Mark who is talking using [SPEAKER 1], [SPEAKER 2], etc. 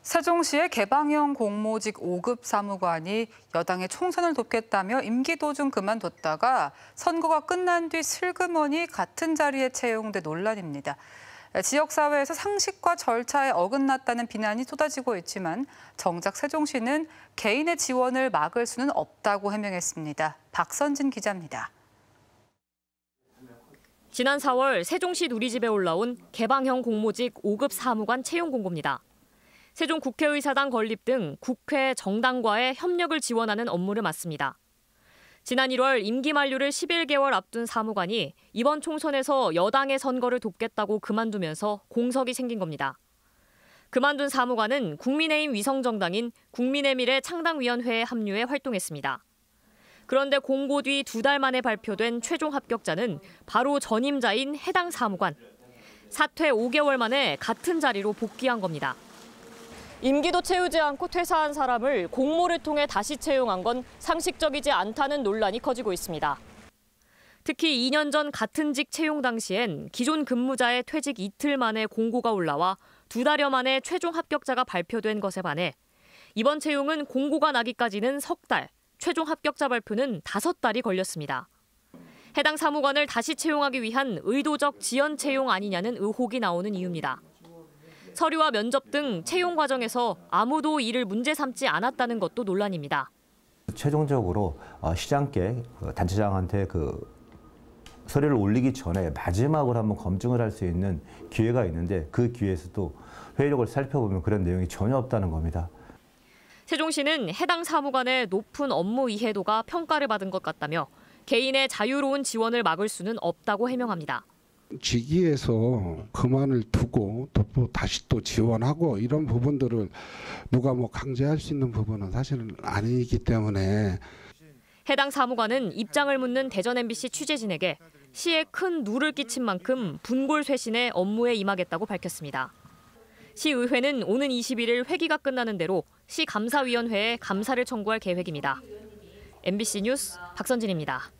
[SPEAKER 1] 세종시의 개방형 공모직 5급 사무관이 여당의 총선을 돕겠다며 임기 도중 그만뒀다가 선거가 끝난 뒤 슬그머니 같은 자리에 채용돼 논란입니다. 지역사회에서 상식과 절차에 어긋났다는 비난이 쏟아지고 있지만 정작 세종시는 개인의 지원을 막을 수는 없다고 해명했습니다. 박선진 기자입니다.
[SPEAKER 2] 지난 4월 세종시 누리집에 올라온 개방형 공모직 5급 사무관 채용 공고입니다. 세종 국회의사당 건립 등 국회 정당과의 협력을 지원하는 업무를 맡습니다. 지난 1월 임기 만료를 11개월 앞둔 사무관이 이번 총선에서 여당의 선거를 돕겠다고 그만두면서 공석이 생긴 겁니다. 그만둔 사무관은 국민의힘 위성정당인 국민의미래 창당위원회에 합류해 활동했습니다. 그런데 공고 뒤 2달 만에 발표된 최종 합격자는 바로 전임자인 해당 사무관. 사퇴 5개월 만에 같은 자리로 복귀한 겁니다. 임기도 채우지 않고 퇴사한 사람을 공모를 통해 다시 채용한 건 상식적이지 않다는 논란이 커지고 있습니다. 특히 2년 전 같은 직 채용 당시엔 기존 근무자의 퇴직 이틀 만에 공고가 올라와 2달여 만에 최종 합격자가 발표된 것에 반해 이번 채용은 공고가 나기까지는 3달, 최종 합격자 발표는 5달이 걸렸습니다. 해당 사무관을 다시 채용하기 위한 의도적 지연 채용 아니냐는 의혹이 나오는 이유입니다. 서류와 면접 등 채용 과정에서 아무도 이를 문제 삼지 않았다는 것도 논란입니다.
[SPEAKER 3] 최종적으로 시장께 단체장한테 서류를 올리기 전에 마지막으로 한번 검증을 할 수 있는 기회가 있는데 그 기회에서도 회의록을 살펴보면 그런 내용이 전혀 없다는 겁니다.
[SPEAKER 2] 세종시는 해당 사무관의 높은 업무 이해도가 평가를 받은 것 같다며 개인의 자유로운 지원을 막을 수는 없다고 해명합니다.
[SPEAKER 4] 직위에서 그만을 두고 또 다시 또 지원하고 이런 부분들을 누가 강제할 수 있는 부분은 사실은 아니기 때문에
[SPEAKER 2] 해당 사무관은 입장을 묻는 대전 MBC 취재진에게 시에 큰 누를 끼친 만큼 분골쇄신해 업무에 임하겠다고 밝혔습니다. 시의회는 오는 21일 회기가 끝나는 대로 시감사위원회에 감사를 청구할 계획입니다. MBC 뉴스 박선진입니다.